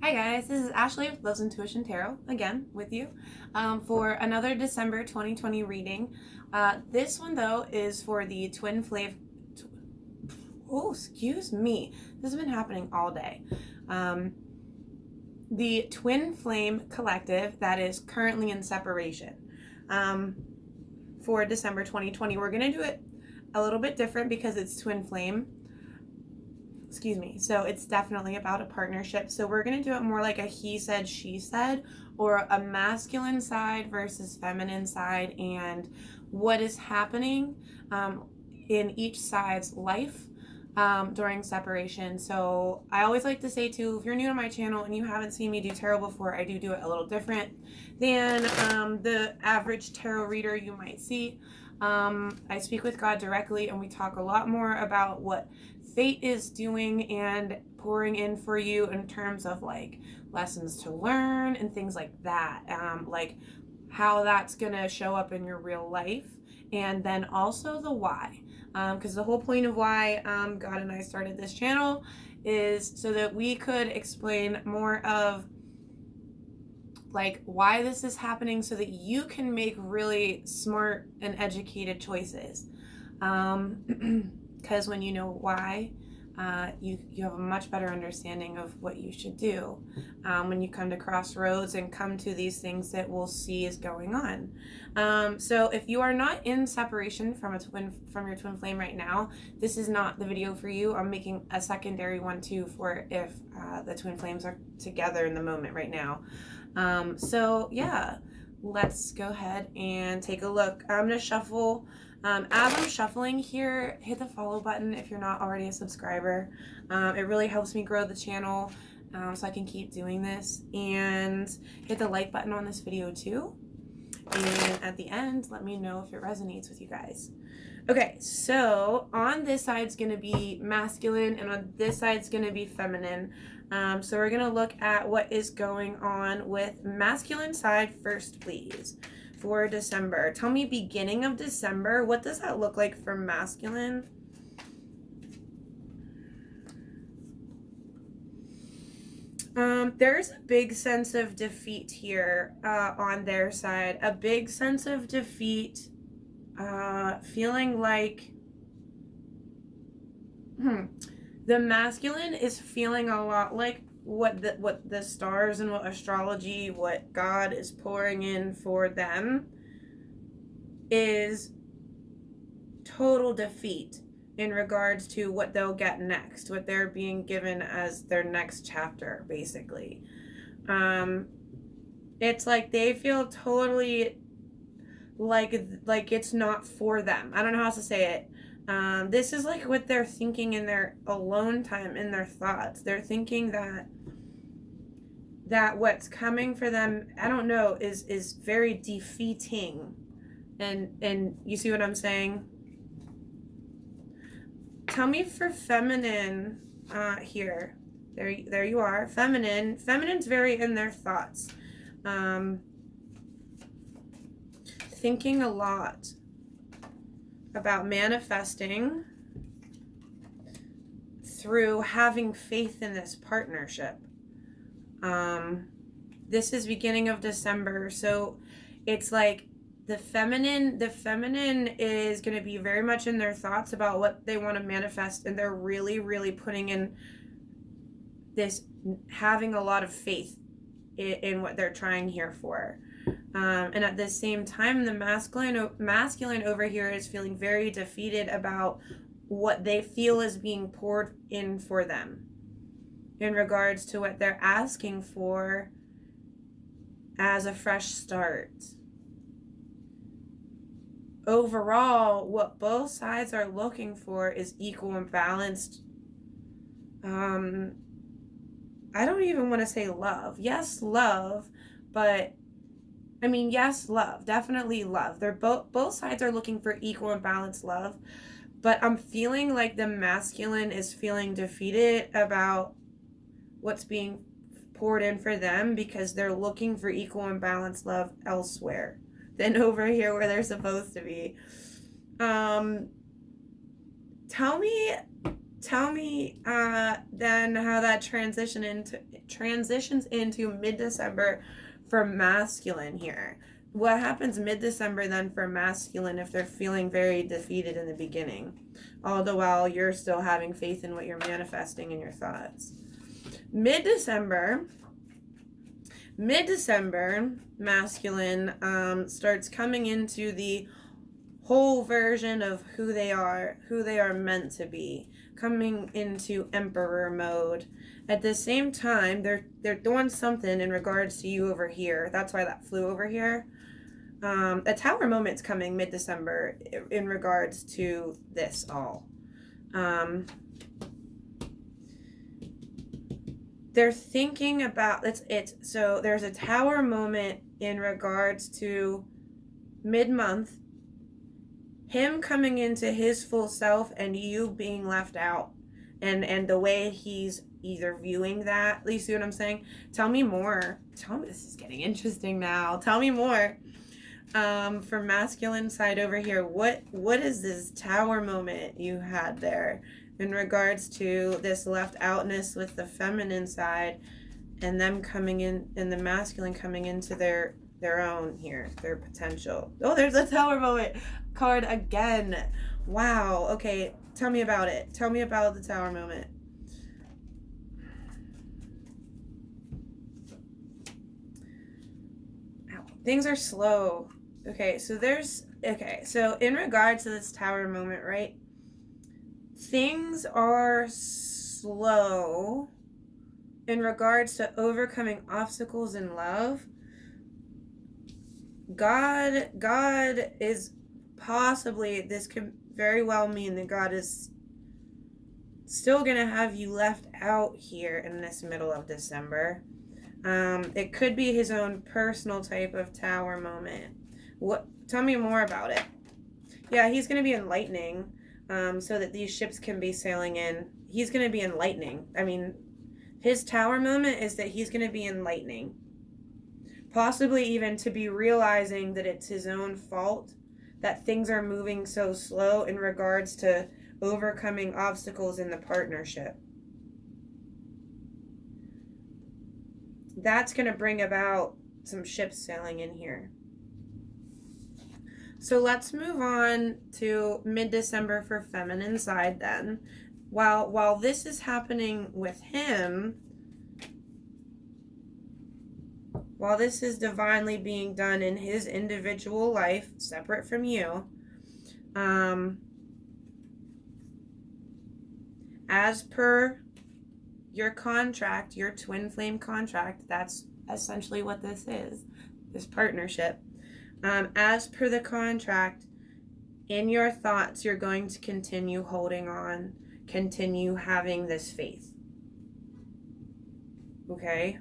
Hi guys, this is Ashley with Love's Intuition Tarot, again with you for another December 2020 reading. This one though is for the Twin Flame. Oh, excuse me. This has been happening all day. The Twin Flame Collective that is currently in separation for December 2020. We're going to do it a little bit different because it's Twin Flame. Excuse me. So it's definitely about a partnership. So we're going to do it more like a he said, she said, or a masculine side versus feminine side, and what is happening in each side's life during separation. So I always like to say too, if you're new to my channel and you haven't seen me do tarot before, I do it a little different than the average tarot reader you might see. I speak with God directly, and we talk a lot more about what fate is doing and pouring in for you in terms of like lessons to learn and things like that, like how that's gonna show up in your real life, and then also the why, because the whole point of why God and I started this channel is so that we could explain more of like why this is happening so that you can make really smart and educated choices. Because when you know why, you have a much better understanding of what you should do when you come to crossroads and come to these things that we'll see is going on. So if you are not in separation from your twin flame right now, this is not the video for you. I'm making a secondary one too for if the twin flames are together in the moment right now. So yeah, let's go ahead and take a look. I'm gonna shuffle. As I'm shuffling here, hit the follow button if you're not already a subscriber. It really helps me grow the channel so I can keep doing this. And hit the like button on this video too. And at the end, let me know if it resonates with you guys. Okay, so on this side's going to be masculine and on this side's going to be feminine. So we're going to look at what is going on with masculine side first, please, for December. Tell me, beginning of December, what does that look like for masculine? There's a big sense of defeat here on their side. A big sense of defeat, feeling like the masculine is feeling a lot like what the stars and what astrology, what God is pouring in for them is total defeat in regards to what they'll get next, what they're being given as their next chapter, basically. It's like they feel totally like it's not for them. I don't know how else to say it. This is like what they're thinking in their alone time, in their thoughts. They're thinking that what's coming for them, I don't know, is very defeating. And you see what I'm saying? Tell me for feminine here. There you are. Feminine's very in their thoughts. Thinking a lot about manifesting through having faith in this partnership. This is beginning of December, so it's like the feminine is going to be very much in their thoughts about what they want to manifest, and they're really, really putting in this, having a lot of faith in what they're trying here for. And at the same time, the masculine over here is feeling very defeated about what they feel is being poured in for them in regards to what they're asking for as a fresh start. Overall, what both sides are looking for is equal and balanced. I don't even want to say love. Yes, love, but I mean, yes, love, definitely love. They're both sides are looking for equal and balanced love, but I'm feeling like the masculine is feeling defeated about what's being poured in for them because they're looking for equal and balanced love elsewhere than over here where they're supposed to be. Tell me tell me then how that transitions into mid-December for masculine here. What happens mid-December then for masculine if they're feeling very defeated in the beginning, all the while you're still having faith in what you're manifesting in your thoughts? Mid-December, masculine starts coming into the whole version of who they are meant to be, coming into emperor mode. At the same time, they're doing something in regards to you over here. That's why that flew over here. A tower moment's coming mid-December in regards to this all. They're thinking about it's so there's a tower moment in regards to mid-month, him coming into his full self and you being left out, and the way he's either viewing that. You see what I'm saying? Tell me more. This is getting interesting now. Tell me more. For masculine side over here, what is this tower moment you had there in regards to this left outness with the feminine side, and them coming in, and the masculine coming into their own here, their potential? Oh, there's a tower moment card again. Wow. Okay, tell me about it. Tell me about the tower moment. Ow. Things are slow. Okay, so so in regards to this tower moment, right? Things are slow in regards to overcoming obstacles in love. God is possibly, this could very well mean that God is still going to have you left out here in this middle of December. It could be his own personal type of tower moment. Tell me more about it. Yeah, he's going to be enlightening, so that these ships can be sailing in. He's going to be enlightening. I mean, his tower moment is that he's going to be enlightening. Possibly even to be realizing that it's his own fault, that things are moving so slow in regards to overcoming obstacles in the partnership. That's going to bring about some ships sailing in here. So let's move on to mid-December for feminine side then. While this is happening with him, while this is divinely being done in his individual life, separate from you, as per your contract, your twin flame contract, that's essentially what this is, this partnership. As per the contract, in your thoughts, you're going to continue holding on, continue having this faith. Okay?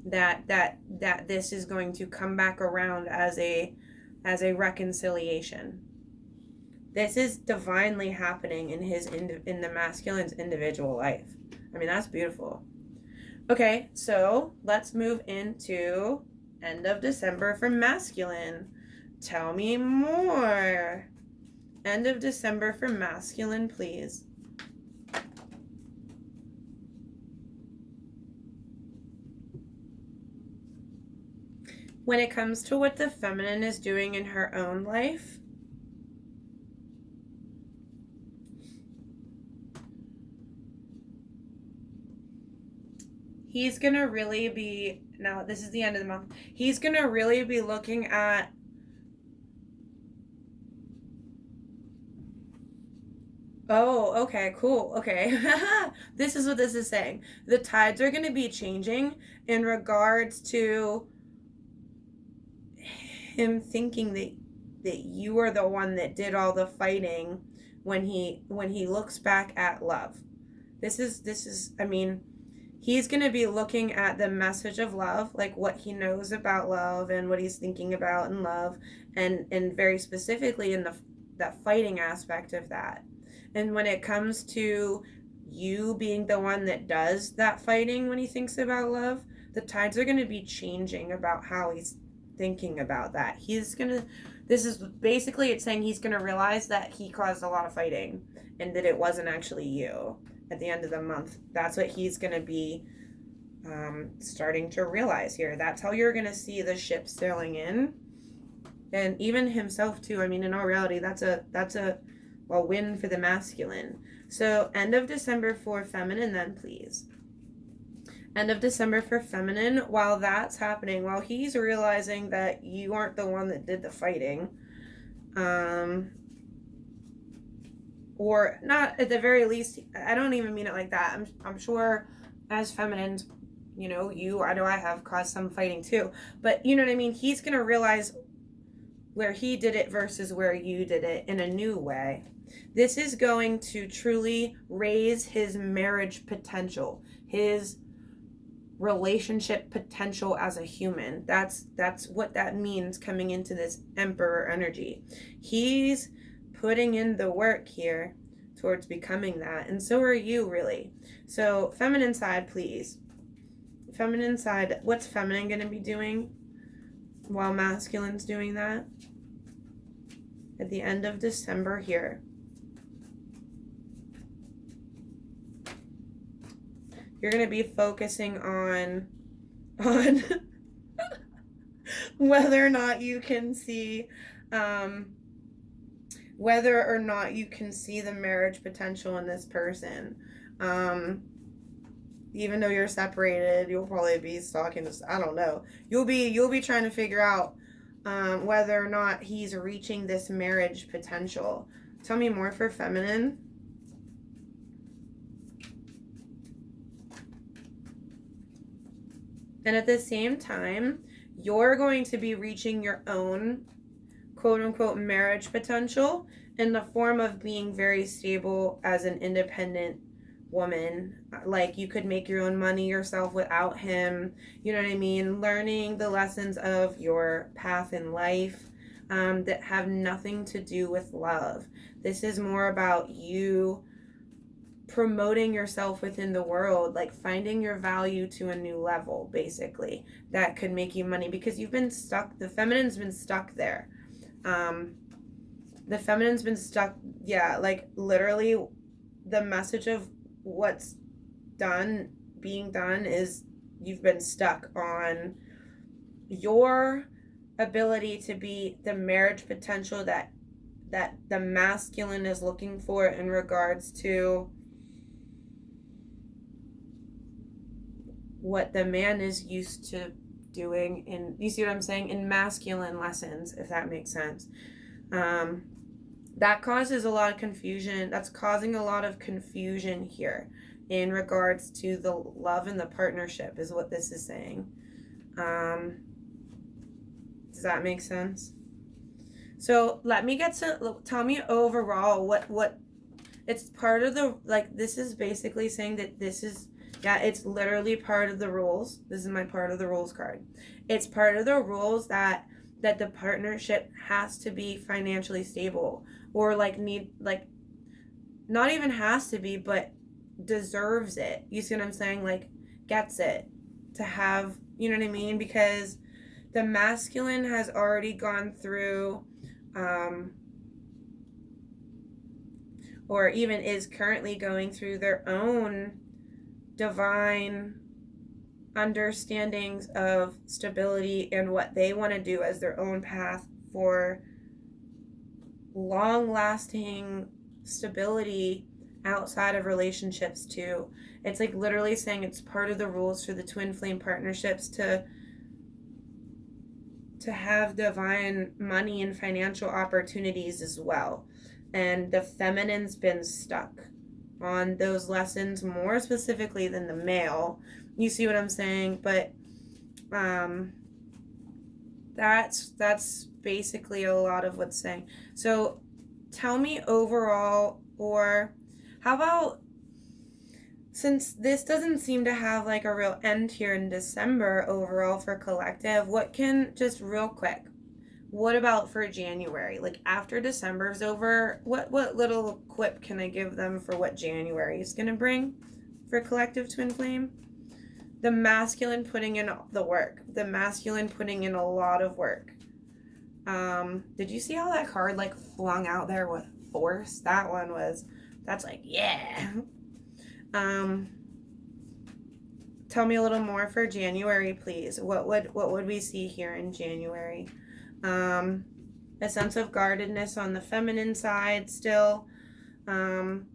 That this is going to come back around as a reconciliation. This is divinely happening in the masculine's individual life. I mean, that's beautiful. Okay, so let's move into end of December for masculine. Tell me more. End of December for masculine, please. When it comes to what the feminine is doing in her own life, he's going to really be, now this is the end of the month, he's going to really be looking at oh, okay, cool, okay. This is what this is saying. The tides are going to be changing in regards to him thinking that you are the one that did all the fighting when he looks back at love. This is I mean, he's going to be looking at the message of love, like what he knows about love and what he's thinking about in love, and very specifically in that fighting aspect of that. And when it comes to you being the one that does that fighting when he thinks about love, the tides are going to be changing about how he's thinking about that. This is basically, it's saying he's going to realize that he caused a lot of fighting and that it wasn't actually you at the end of the month. That's what he's going to be starting to realize here. That's how you're going to see the ship sailing in. And even himself too. I mean, in all reality, that's a win for the masculine. So end of December for feminine then, please. End of December for feminine. While that's happening, while he's realizing that you aren't the one that did the fighting, or not at the very least, I don't even mean it like that. I'm sure as feminines, you know, I know I have caused some fighting too, but you know what I mean? He's going to realize where he did it versus where you did it in a new way. This is going to truly raise his marriage potential, his relationship potential as a human. That's what that means coming into this Emperor energy. He's putting in the work here towards becoming that, and so are you, really. So feminine side, please. Feminine side, what's feminine going to be doing while masculine's doing that? At the end of December here, you're going to be focusing on whether or not you can see the marriage potential in this person. Even though you're separated, you'll probably be stalking this. I don't know. You'll be trying to figure out whether or not he's reaching this marriage potential. Tell me more for feminine. And at the same time, you're going to be reaching your own quote unquote marriage potential in the form of being very stable as an independent woman. Like, you could make your own money yourself without him, you know what I mean? Learning the lessons of your path in life that have nothing to do with love. This is more about you promoting yourself within the world, like finding your value to a new level, basically, that could make you money, because you've been stuck. The feminine's been stuck there. The feminine's been stuck, like literally the message of what's being done is you've been stuck on your ability to be the marriage potential that the masculine is looking for in regards to what the man is used to doing in, you see what I'm saying, in masculine lessons, if that makes sense. That causes a lot of confusion. That's causing a lot of confusion here in regards to the love and the partnership, is what this is saying. Does that make sense? So let me tell me overall what it's part of the, like, this is basically saying that this is, it's literally part of the rules. This is my part of the rules card. It's part of the rules that the partnership has to be financially stable, or not even has to be, but deserves it. You see what I'm saying? Like, gets it to have, you know what I mean? Because the masculine has already gone through, or even is currently going through their own divine understandings of stability and what they want to do as their own path for long-lasting stability outside of relationships too. It's like literally saying it's part of the rules for the twin flame partnerships to have divine money and financial opportunities as well. And the feminine's been stuck on those lessons more specifically than the male. You see what I'm saying? But that's basically a lot of what's saying. So tell me overall, or how about, since this doesn't seem to have like a real end here in December overall for collective, what can, just real quick, what about for January? Like, after December's over, what little quip can I give them for what January is going to bring for collective twin flame? The masculine putting in the work. The masculine putting in a lot of work. Did you see how that card like flung out there with force? That's like, yeah. Tell me a little more for January, please. What would we see here in January? A sense of guardedness on the feminine side still. And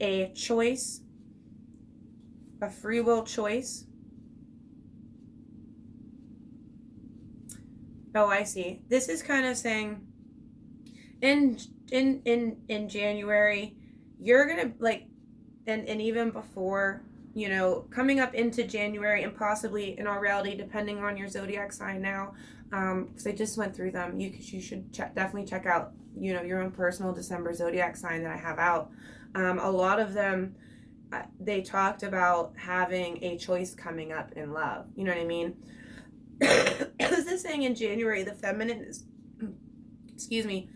a choice, a free will choice. Oh, I see. This is kind of saying in January, you're gonna like, and even before, you know, coming up into January, and possibly in all reality, depending on your zodiac sign now, because I just went through them. You should definitely check out, you know, your own personal December zodiac sign that I have out. A lot of them, they talked about having a choice coming up in love. You know what I mean? This is saying in January, the feminine is, excuse me,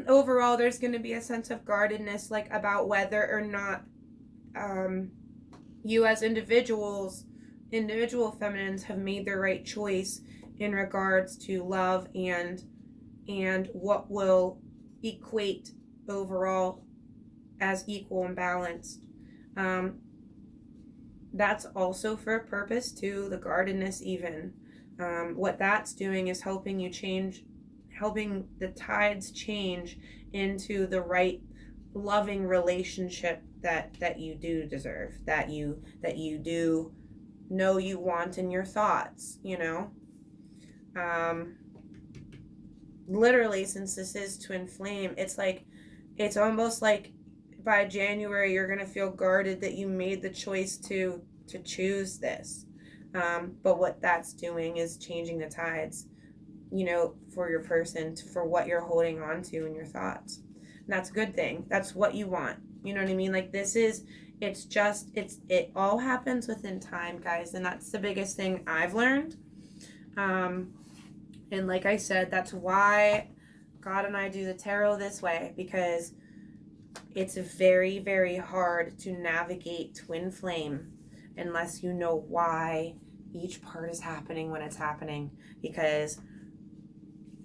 overall, there's going to be a sense of guardedness, like about whether or not you as individual feminines have made the right choice in regards to love and what will equate overall as equal and balanced. That's also for a purpose too, the guardedness even. What that's doing is helping the tides change into the right loving relationship that you do deserve, that you do know you want in your thoughts, you know. Literally, since this is twin flame, it's almost like by January you're gonna feel guarded that you made the choice to choose this. But what that's doing is changing the tides, you know, for your person, for what you're holding on to in your thoughts. And that's a good thing. That's what you want. You know what I mean? Like it all happens within time, guys. And that's the biggest thing I've learned. And like I said, that's why God and I do the tarot this way, because it's very, very hard to navigate twin flame unless you know why each part is happening when it's happening, because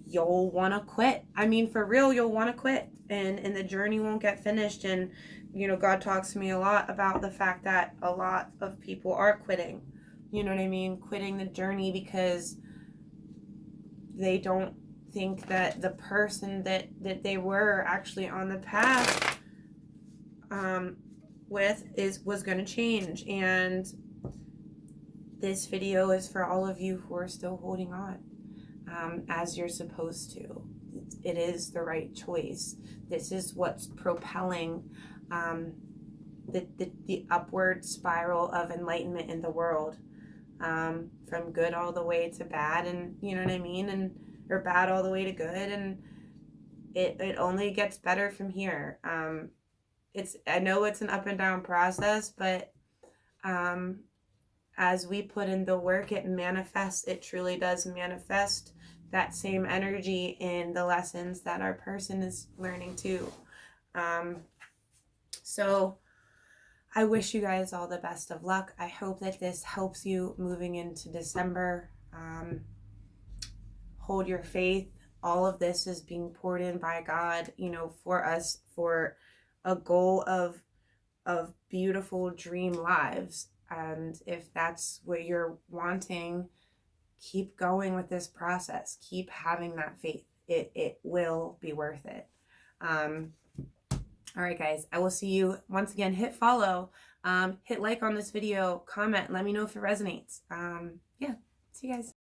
you'll want to quit. I mean, for real, you'll want to quit, and the journey won't get finished. And, you know, God talks to me a lot about the fact that a lot of people are quitting. You know what I mean? Quitting the journey because they don't think that the person that they were actually on the path was going to change. And this video is for all of you who are still holding on, as you're supposed to. It is the right choice. This is what's propelling the upward spiral of enlightenment in the world, from good all the way to bad, and you know what I mean, or bad all the way to good, and it only gets better from here. I know it's an up and down process, but as we put in the work, it manifests. It truly does manifest that same energy in the lessons that our person is learning too. So I wish you guys all the best of luck. I hope that this helps you moving into December. Hold your faith. All of this is being poured in by God, you know, for us, for a goal of beautiful dream lives. And if that's what you're wanting, keep going with this process. Keep having that faith. It will be worth it. All right, guys, I will see you once again. Hit follow, hit like on this video, comment, let me know if it resonates. Yeah, see you guys.